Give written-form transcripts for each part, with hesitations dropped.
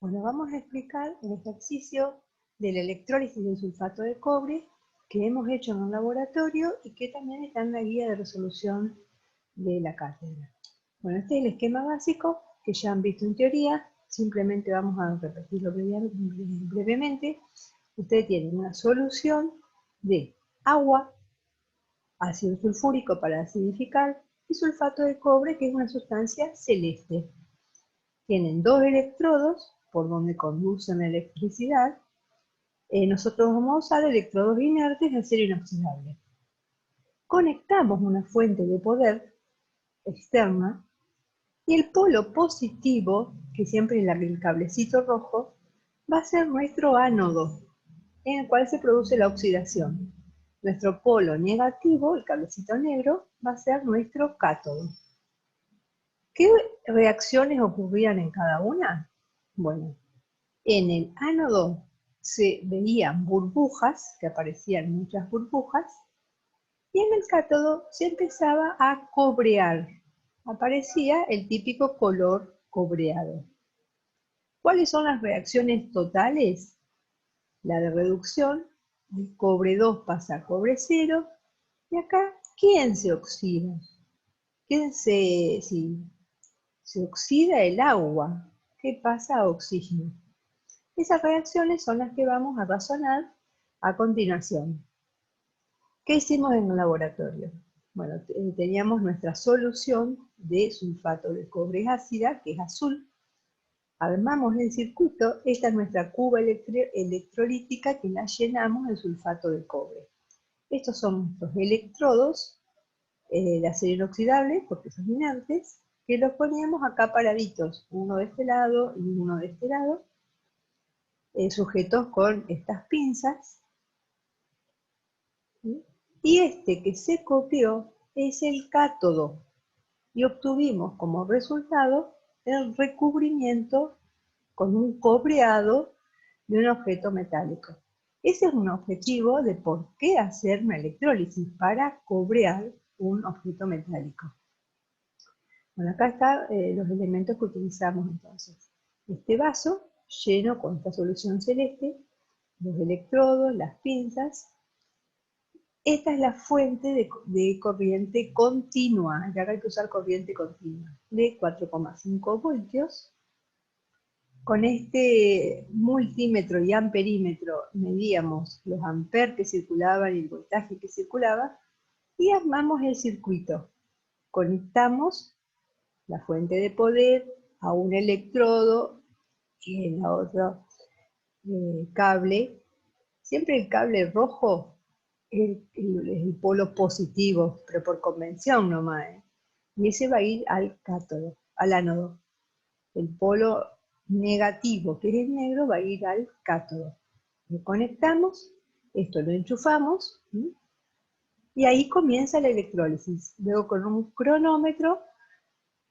Bueno, vamos a explicar el ejercicio de la electrólisis del sulfato de cobre que hemos hecho en un laboratorio y que también está en la guía de resolución de la cátedra. Bueno, este es el esquema básico que ya han visto en teoría, simplemente vamos a repetirlo brevemente. Ustedes tienen una solución de agua, ácido sulfúrico para acidificar y sulfato de cobre, que es una sustancia celeste. Tienen dos electrodos por donde conducen la electricidad. Nosotros vamos a usar electrodos inertes de acero inoxidable. Conectamos una fuente de poder externa y el polo positivo, que siempre es el cablecito rojo, va a ser nuestro ánodo, en el cual se produce la oxidación. Nuestro polo negativo, el cablecito negro, va a ser nuestro cátodo. ¿Qué reacciones ocurrían en cada una? Bueno, en el ánodo se veían burbujas, que aparecían muchas burbujas, y en el cátodo se empezaba a cobrear. Aparecía el típico color cobreado. ¿Cuáles son las reacciones totales? La de reducción, de cobre 2 pasa a cobre 0, y acá, ¿quién se oxida? Se oxida el agua. ¿Qué pasa a oxígeno? Esas reacciones son las que vamos a razonar a continuación. ¿Qué hicimos en el laboratorio? Bueno, teníamos nuestra solución de sulfato de cobre ácida, que es azul. Armamos el circuito, esta es nuestra cuba electrolítica que la llenamos de sulfato de cobre. Estos son nuestros electrodos de acero inoxidable, porque son inertes, que los poníamos acá paraditos, uno de este lado y uno de este lado, sujetos con estas pinzas. Y este que se copió es el cátodo, y obtuvimos como resultado el recubrimiento con un cobreado de un objeto metálico. Ese es un objetivo de por qué hacer una electrólisis, para cobrear un objeto metálico. Bueno, acá están los elementos que utilizamos entonces. Este vaso lleno con esta solución celeste, los electrodos, las pinzas. Esta es la fuente de corriente continua, ya que hay que usar corriente continua, de 4,5 voltios. Con este multímetro y amperímetro medíamos los amperes que circulaban y el voltaje que circulaba y armamos el circuito. Conectamos la fuente de poder a un electrodo y en la otra cable. Siempre el cable rojo es el polo positivo, pero por convención nomás. Y ese va a ir al cátodo, al ánodo. El polo negativo, que es el negro, va a ir al cátodo. Lo conectamos, esto lo enchufamos, y ahí comienza la electrólisis. Luego con un cronómetro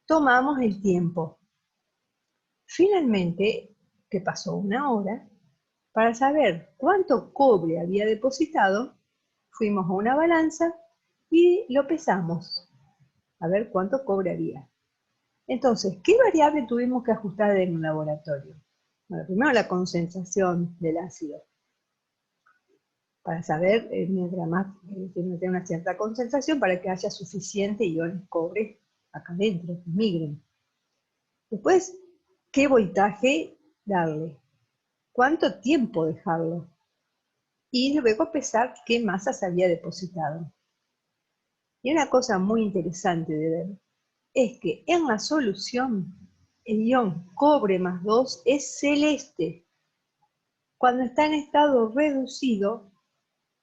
tomamos el tiempo. Finalmente, que pasó una hora, para saber cuánto cobre había depositado, fuimos a una balanza y lo pesamos, a ver cuánto cobre había. Entonces, ¿qué variable tuvimos que ajustar en un laboratorio? Bueno, primero la concentración del ácido, para saber, mientras más tiene que tener una cierta concentración para que haya suficiente iones cobre acá adentro, que migren. Después, ¿qué voltaje darle? ¿Cuánto tiempo dejarlo? Y luego pesar qué masa se había depositado. Y una cosa muy interesante de ver es que en la solución el ion cobre más 2 es celeste. Cuando está en estado reducido,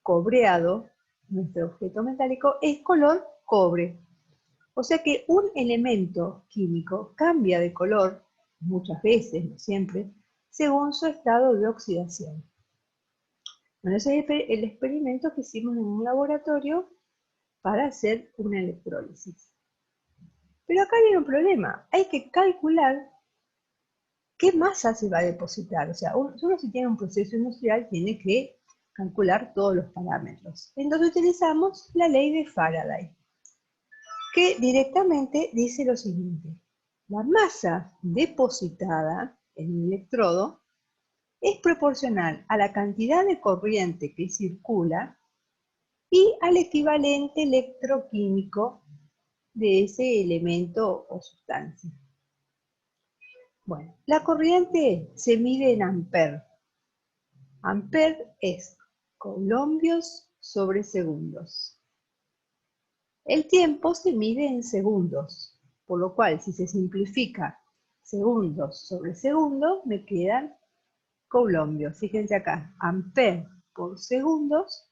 cobreado, nuestro objeto metálico es color cobre. O sea que un elemento químico cambia de color, muchas veces, no siempre, según su estado de oxidación. Bueno, ese es el experimento que hicimos en un laboratorio para hacer una electrólisis. Pero acá viene un problema, hay que calcular qué masa se va a depositar. O sea, uno si tiene un proceso industrial tiene que calcular todos los parámetros. Entonces utilizamos la ley de Faraday, que directamente dice lo siguiente: la masa depositada en un electrodo es proporcional a la cantidad de corriente que circula y al equivalente electroquímico de ese elemento o sustancia. Bueno, la corriente se mide en amperes. Amper es coulombios sobre segundos. El tiempo se mide en segundos, por lo cual si se simplifica segundos sobre segundos, me quedan coulombios. Fíjense acá, amper por segundos,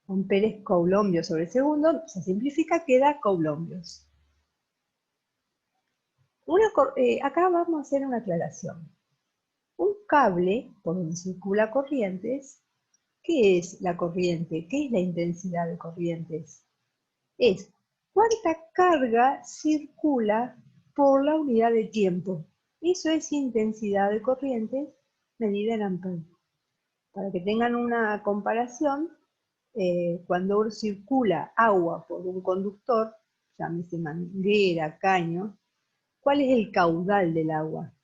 amper es coulombios sobre segundo, se simplifica, queda coulombios. Acá vamos a hacer una aclaración. Un cable por donde circula corrientes, ¿qué es la corriente? ¿Qué es la intensidad de corrientes? Es cuánta carga circula por la unidad de tiempo. Eso es intensidad de corriente medida en amperes. Para que tengan una comparación, cuando circula agua por un conductor, llámese manguera, caño, ¿cuál es el caudal del agua?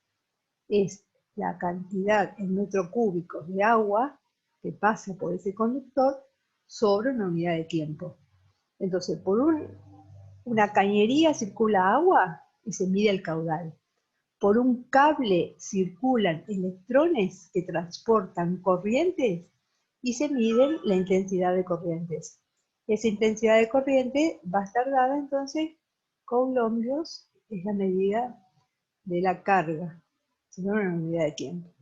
Es la cantidad en metros cúbicos de agua que pasa por ese conductor sobre una unidad de tiempo. Entonces, por una cañería circula agua y se mide el caudal. Por un cable circulan electrones que transportan corrientes y se mide la intensidad de corrientes. Esa intensidad de corriente va a estar dada entonces coulombios, es la medida de la carga, según una unidad de tiempo.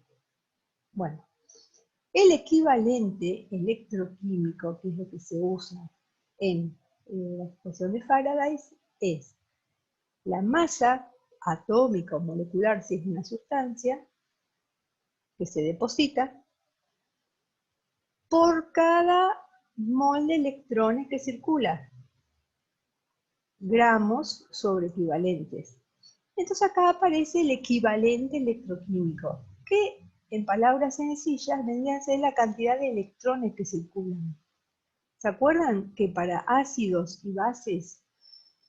Bueno, el equivalente electroquímico, que es lo que se usa en la ecuación de Faraday, es la masa atómica o molecular, si es una sustancia, que se deposita, por cada mol de electrones que circula. Gramos sobre equivalentes. Entonces acá aparece el equivalente electroquímico, que en palabras sencillas vendría a ser la cantidad de electrones que circulan. ¿Se acuerdan que para ácidos y bases,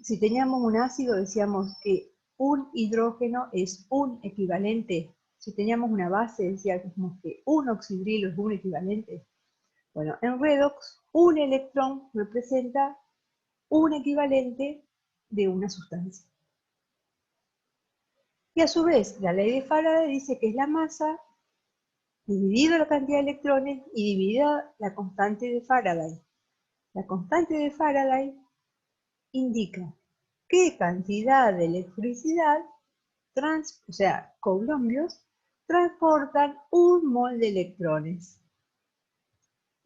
si teníamos un ácido decíamos que un hidrógeno es un equivalente? Si teníamos una base decíamos que un oxidrilo es un equivalente. Bueno, en redox un electrón representa un equivalente de una sustancia. Y a su vez, la ley de Faraday dice que es la masa dividido la cantidad de electrones y dividida la constante de Faraday. La constante de Faraday indica qué cantidad de electricidad, o sea, coulombios, transportan un mol de electrones.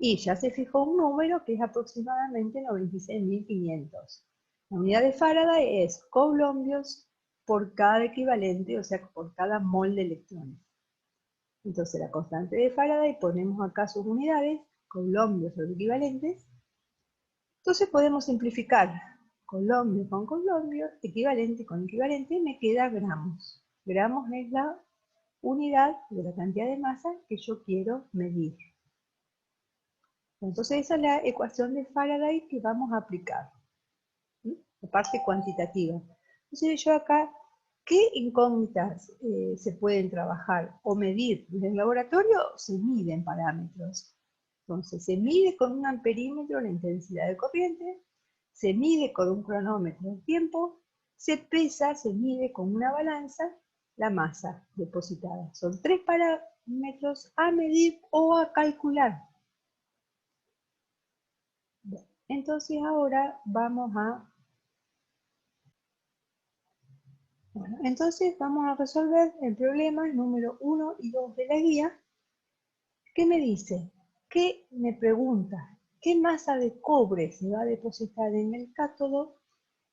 Y ya se fijó un número que es aproximadamente 96.500. La unidad de Faraday es coulombios por cada equivalente, o sea, por cada mol de electrones. Entonces la constante de Faraday, ponemos acá sus unidades, coulombios sobre equivalentes. Entonces podemos simplificar coulombios con coulombios, equivalente con equivalente, me queda gramos. Gramos es la unidad de la cantidad de masa que yo quiero medir. Entonces esa es la ecuación de Faraday que vamos a aplicar, la parte cuantitativa. Entonces yo acá, ¿qué incógnitas se pueden trabajar o medir? En el laboratorio se miden parámetros. Entonces se mide con un amperímetro la intensidad de corriente, se mide con un cronómetro el tiempo, se pesa, se mide con una balanza la masa depositada. Son 3 parámetros a medir o a calcular. Entonces ahora vamos a resolver el problema número 1 y 2 de la guía. ¿Qué me dice? ¿Qué me pregunta? ¿Qué masa de cobre se va a depositar en el cátodo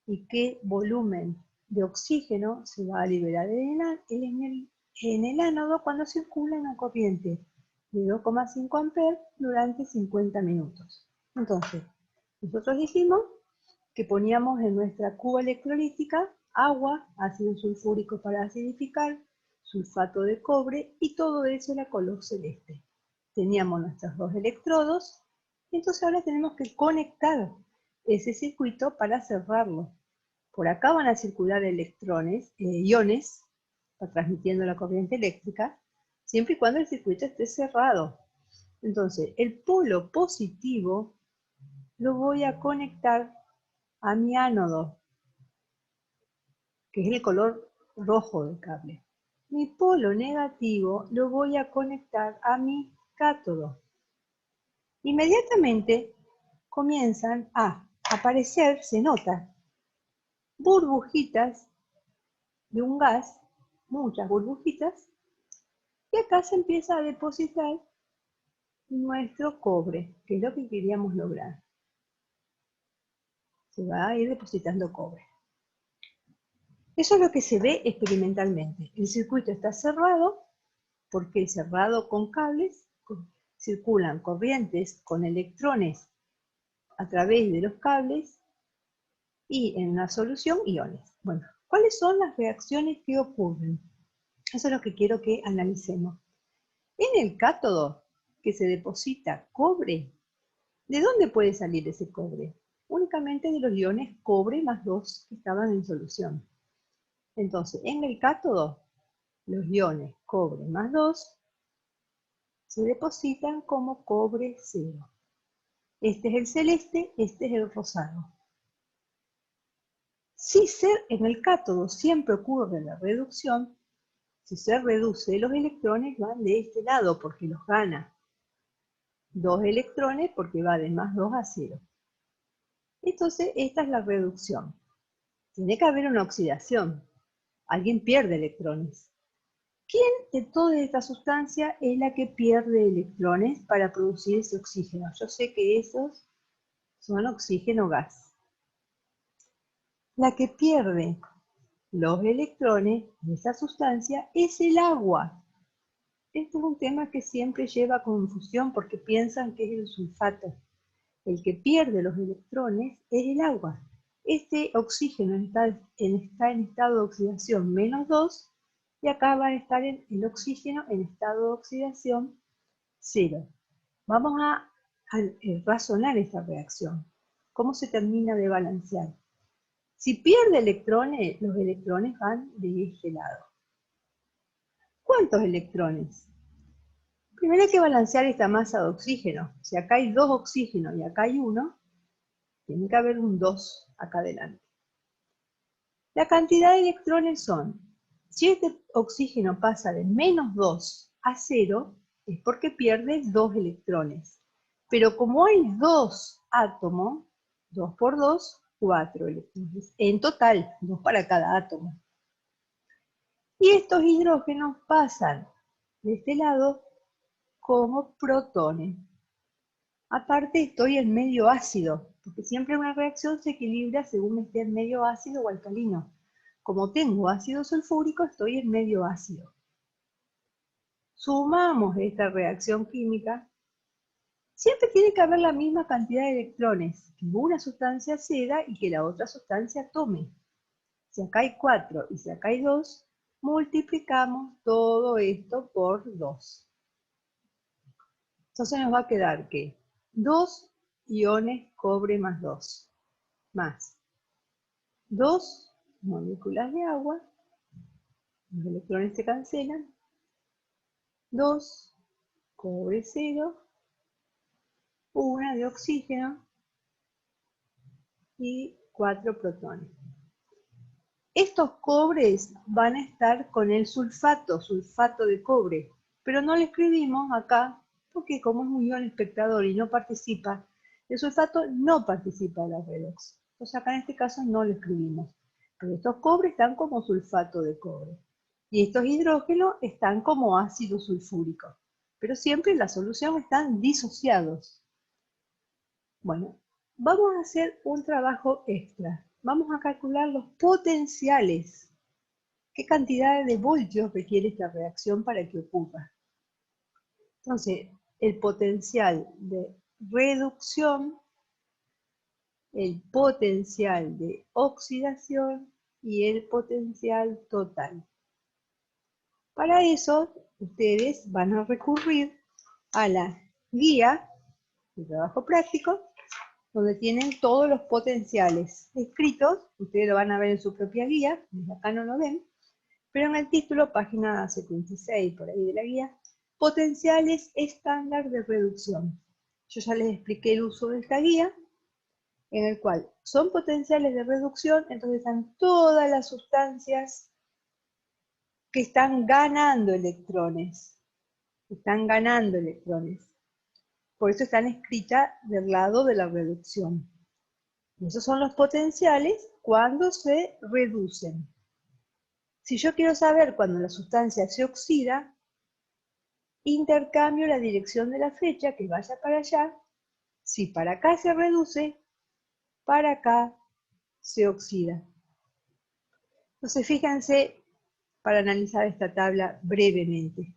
y qué volumen de oxígeno se va a liberar en el ánodo cuando circula una corriente de 2,5 amperes durante 50 minutos? Entonces, nosotros dijimos que poníamos en nuestra cuba electrolítica agua, ácido sulfúrico para acidificar, sulfato de cobre y todo eso era color celeste. Teníamos nuestros 2 electrodos, entonces ahora tenemos que conectar ese circuito para cerrarlo. Por acá van a circular electrones, iones, va transmitiendo la corriente eléctrica, siempre y cuando el circuito esté cerrado. Entonces, el polo positivo lo voy a conectar a mi ánodo, que es el color rojo del cable. Mi polo negativo lo voy a conectar a mi cátodo. Inmediatamente comienzan a aparecer, se nota, burbujitas de un gas, muchas burbujitas, y acá se empieza a depositar nuestro cobre, que es lo que queríamos lograr. Se va a ir depositando cobre. Eso es lo que se ve experimentalmente. El circuito está cerrado, porque cerrado con cables, circulan corrientes con electrones a través de los cables y en la solución iones. Bueno, ¿cuáles son las reacciones que ocurren? Eso es lo que quiero que analicemos. En el cátodo que se deposita cobre, ¿de dónde puede salir ese cobre? Únicamente de los iones cobre más 2 que estaban en solución. Entonces, en el cátodo, los iones cobre más 2 se depositan como cobre 0. Este es el celeste, este es el rosado. Si en el cátodo siempre ocurre la reducción, si se reduce, los electrones van de este lado porque los gana. 2 electrones porque va de más 2 a 0. Entonces, esta es la reducción. Tiene que haber una oxidación. Alguien pierde electrones. ¿Quién de toda esta sustancia es la que pierde electrones para producir ese oxígeno? Yo sé que esos son oxígeno gas. La que pierde los electrones de esa sustancia es el agua. Esto es un tema que siempre lleva a confusión porque piensan que es el sulfato. El que pierde los electrones es el agua. Este oxígeno está en estado de oxidación menos 2 y acá va a estar el oxígeno en estado de oxidación 0. Vamos a razonar esta reacción. ¿Cómo se termina de balancear? Si pierde electrones, los electrones van de este lado. ¿Cuántos electrones? Primero hay que balancear esta masa de oxígeno. Si acá hay 2 oxígenos y acá hay 1, tiene que haber un 2 acá adelante. La cantidad de electrones son, si este oxígeno pasa de menos 2 a 0, es porque pierde 2 electrones. Pero como hay 2 átomos, 2 por 2, 4 electrones. En total, 2 para cada átomo. Y estos hidrógenos pasan de este lado como protones. Aparte estoy en medio ácido, porque siempre una reacción se equilibra según esté en medio ácido o alcalino. Como tengo ácido sulfúrico, estoy en medio ácido. Sumamos esta reacción química. Siempre tiene que haber la misma cantidad de electrones que una sustancia ceda y que la otra sustancia tome. Si acá hay 4 y si acá hay 2, multiplicamos todo esto por 2. Entonces nos va a quedar que 2 iones cobre más 2, más 2 moléculas de agua, los electrones se cancelan, 2 cobre 0, 1 de oxígeno y 4 protones. Estos cobres van a estar con el sulfato de cobre, pero no lo escribimos acá porque como es un ion espectador y no participa, el sulfato no participa de la redox. Entonces acá en este caso no lo escribimos. Pero estos cobres están como sulfato de cobre. Y estos hidrógenos están como ácido sulfúrico. Pero siempre en la solución están disociados. Bueno, vamos a hacer un trabajo extra. Vamos a calcular los potenciales. ¿Qué cantidad de voltios requiere esta reacción para que ocurra? Entonces, el potencial de reducción, el potencial de oxidación y el potencial total. Para eso, ustedes van a recurrir a la guía de trabajo práctico, donde tienen todos los potenciales escritos. Ustedes lo van a ver en su propia guía, desde acá no lo ven, Pero en el título, página 76, por ahí de la guía, potenciales estándar de reducción. Yo ya les expliqué el uso de esta guía, en el cual son potenciales de reducción, entonces están todas las sustancias que están ganando electrones. Están ganando electrones. Por eso están escritas del lado de la reducción. Y esos son los potenciales cuando se reducen. Si yo quiero saber cuando la sustancia se oxida, intercambio la dirección de la flecha que vaya para allá. Si para acá se reduce, para acá se oxida. Entonces fíjense para analizar esta tabla brevemente.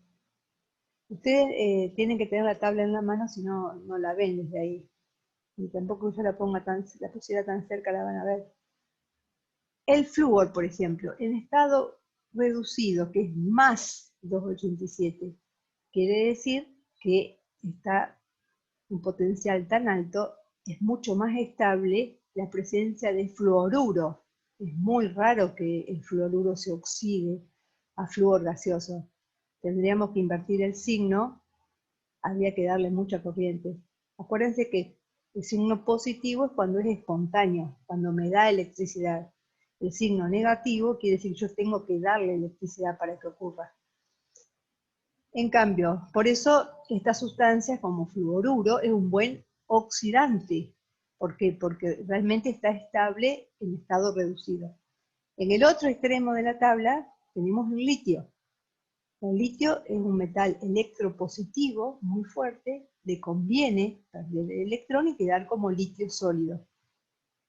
Ustedes tienen que tener la tabla en la mano, si no, no la ven desde ahí. Y tampoco yo la pusiera tan cerca, la van a ver. El flúor, por ejemplo, en estado reducido, que es más 287, quiere decir que está un potencial tan alto, es mucho más estable la presencia de fluoruro. Es muy raro que el fluoruro se oxide a flúor gaseoso. Tendríamos que invertir el signo, habría que darle mucha corriente. Acuérdense que el signo positivo es cuando es espontáneo, cuando me da electricidad. El signo negativo quiere decir que yo tengo que darle electricidad para que ocurra. En cambio, por eso estas sustancias como fluoruro es un buen oxidante. ¿Por qué? Porque realmente está estable en estado reducido. En el otro extremo de la tabla tenemos el litio. El litio es un metal electropositivo muy fuerte, le conviene perder el electrón y quedar como litio sólido.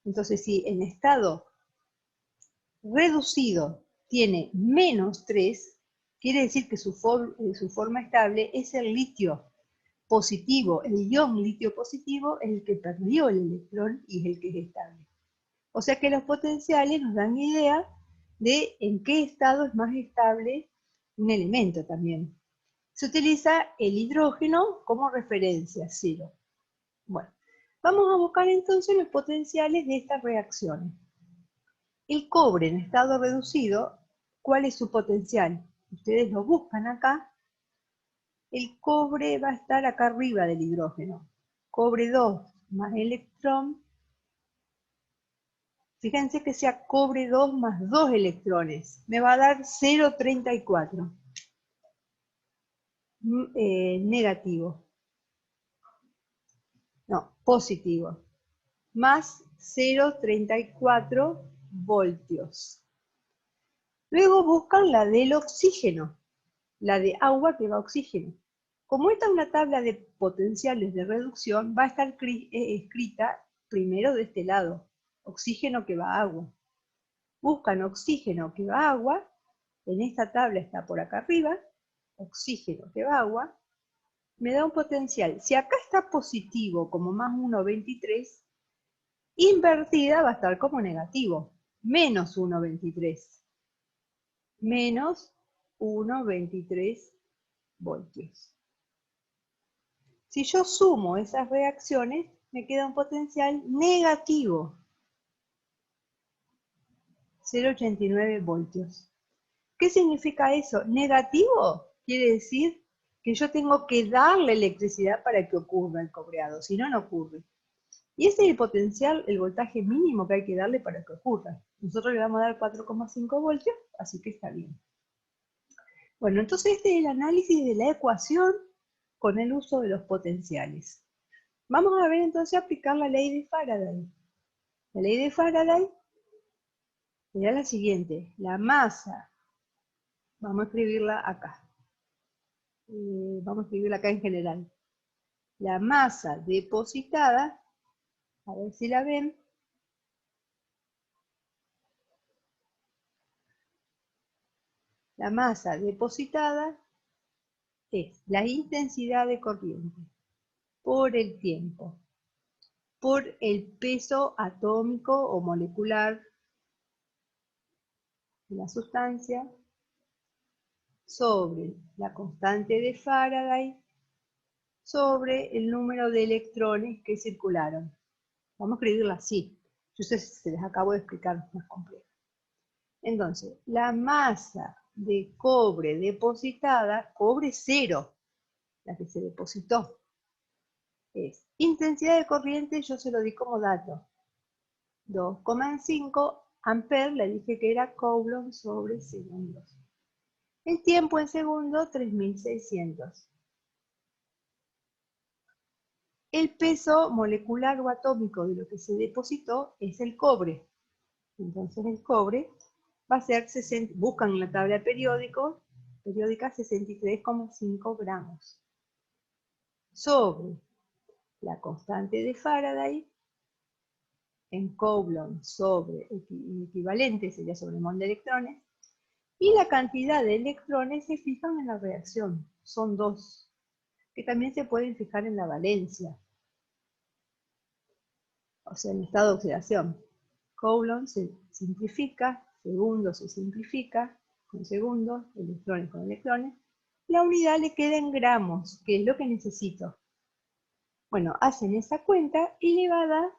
Entonces, si en estado reducido tiene menos 3, quiere decir que su forma estable es el litio positivo. El ion litio positivo es el que perdió el electrón y es el que es estable. O sea que los potenciales nos dan idea de en qué estado es más estable un elemento también. Se utiliza el hidrógeno como referencia, 0. Bueno, vamos a buscar entonces los potenciales de estas reacciones. El cobre en estado reducido, ¿cuál es su potencial? Ustedes lo buscan acá. El cobre va a estar acá arriba del hidrógeno. Cobre 2 más electrón. Fíjense que sea cobre 2 más 2 electrones. Me va a dar 0,34. Negativo. No, positivo. Más 0,34 voltios. Luego buscan la del oxígeno, la de agua que va a oxígeno. Como esta es una tabla de potenciales de reducción, va a estar escrita primero de este lado, oxígeno que va a agua. Buscan oxígeno que va a agua, en esta tabla está por acá arriba, oxígeno que va a agua, me da un potencial. Si acá está positivo como más 1,23, invertida va a estar como negativo, menos 1,23. Menos 1,23 voltios. Si yo sumo esas reacciones, me queda un potencial negativo, 0,89 voltios. ¿Qué significa eso? Negativo quiere decir que yo tengo que darle electricidad para que ocurra el cobreado, si no, no ocurre. Y ese es el potencial, el voltaje mínimo que hay que darle para que ocurra. Nosotros le vamos a dar 4,5 voltios, así que está bien. Bueno, entonces este es el análisis de la ecuación con el uso de los potenciales. Vamos a ver entonces aplicar la ley de Faraday. La ley de Faraday será la siguiente. La masa, vamos a escribirla acá. Vamos a escribirla acá en general. La masa depositada, a ver si la ven. La masa depositada es la intensidad de corriente por el tiempo, por el peso atómico o molecular de la sustancia, sobre la constante de Faraday, sobre el número de electrones que circularon. Vamos a escribirla así. Yo sé si se les acabo de explicar más complejo. Entonces, la masa de cobre depositada, cobre 0, la que se depositó, es intensidad de corriente, yo se lo di como dato, 2,5 amperes, le dije que era coulomb sobre segundos. El tiempo en segundo, 3600. El peso molecular o atómico de lo que se depositó es el cobre. Entonces el cobre va a ser, buscan en la tabla periódica 63,5 gramos. Sobre la constante de Faraday, en Coulomb sobre equivalente, sería sobre mol de electrones, y la cantidad de electrones se fijan en la reacción. Son 2, que también se pueden fijar en la valencia, o sea, en estado de oxidación. Coulomb se simplifica, segundo se simplifica con segundos, electrones con electrones. La unidad le queda en gramos, que es lo que necesito. Bueno, hacen esa cuenta y le va a dar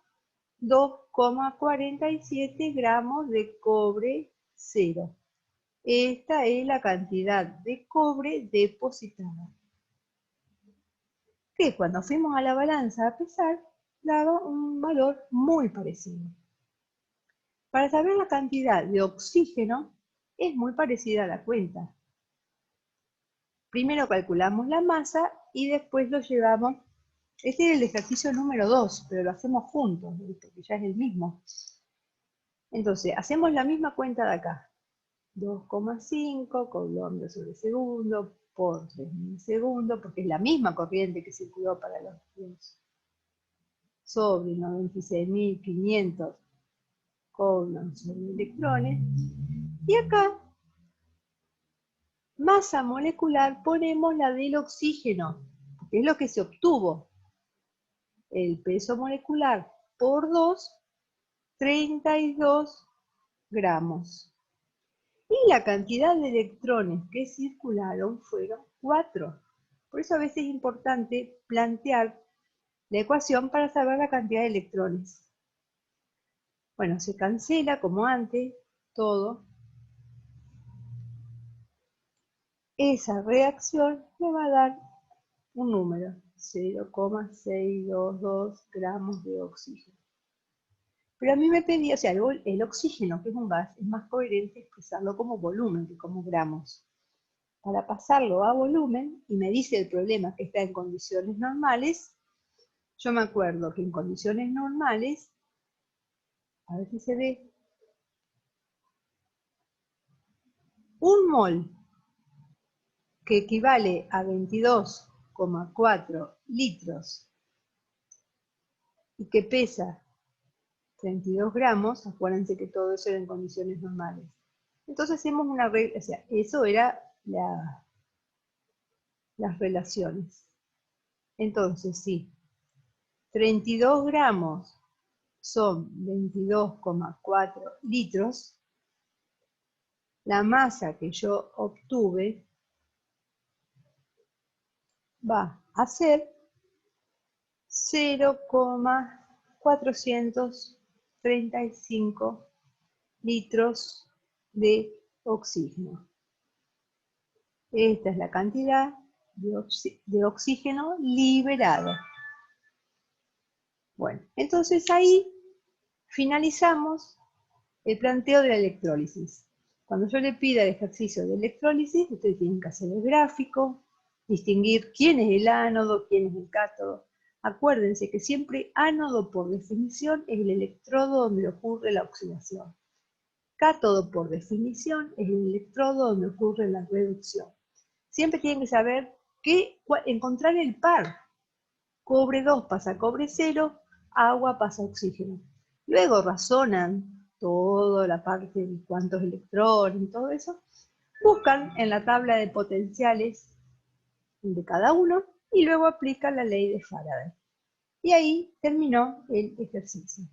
2,47 gramos de cobre 0. Esta es la cantidad de cobre depositada. Que cuando fuimos a la balanza a pesar, daba un valor muy parecido. Para saber la cantidad de oxígeno, es muy parecida a la cuenta. Primero calculamos la masa y después lo llevamos. Este es el ejercicio número 2, pero lo hacemos juntos, porque ya es el mismo. Entonces, hacemos la misma cuenta de acá. 2,5 coulomb sobre segundo por 3.000 segundos, porque es la misma corriente que circuló para los sobre 96.500 coulomb sobre electrones. Y acá, masa molecular, ponemos la del oxígeno, que es lo que se obtuvo. El peso molecular por 2, 32 gramos. Y la cantidad de electrones que circularon fueron 4. Por eso a veces es importante plantear la ecuación para saber la cantidad de electrones. Bueno, se cancela como antes todo. Esa reacción me va a dar un número, 0,622 gramos de oxígeno. Pero a mí me pedía, o sea, el oxígeno, que es un gas, es más coherente expresarlo como volumen que como gramos. Para pasarlo a volumen, y me dice el problema que está en condiciones normales, yo me acuerdo que en condiciones normales, a ver si se ve, un mol que equivale a 22,4 litros y que pesa 32 gramos, acuérdense que todo eso era en condiciones normales. Entonces hacemos una regla, o sea, eso era las relaciones. Entonces, sí, 32 gramos son 22,4 litros, la masa que yo obtuve va a ser 0,435 litros de oxígeno. Esta es la cantidad de oxígeno liberado. Bueno, entonces ahí finalizamos el planteo de la electrólisis. Cuando yo le pida el ejercicio de electrólisis, ustedes tienen que hacer el gráfico, distinguir quién es el ánodo, quién es el cátodo. Acuérdense que siempre ánodo por definición es el electrodo donde ocurre la oxidación. Cátodo por definición es el electrodo donde ocurre la reducción. Siempre tienen que saber encontrar el par. Cobre 2 pasa a cobre 0, agua pasa a oxígeno. Luego razonan toda la parte de cuántos electrones y todo eso. Buscan en la tabla de potenciales de cada uno y luego aplican la ley de Faraday. Y ahí terminó el ejercicio.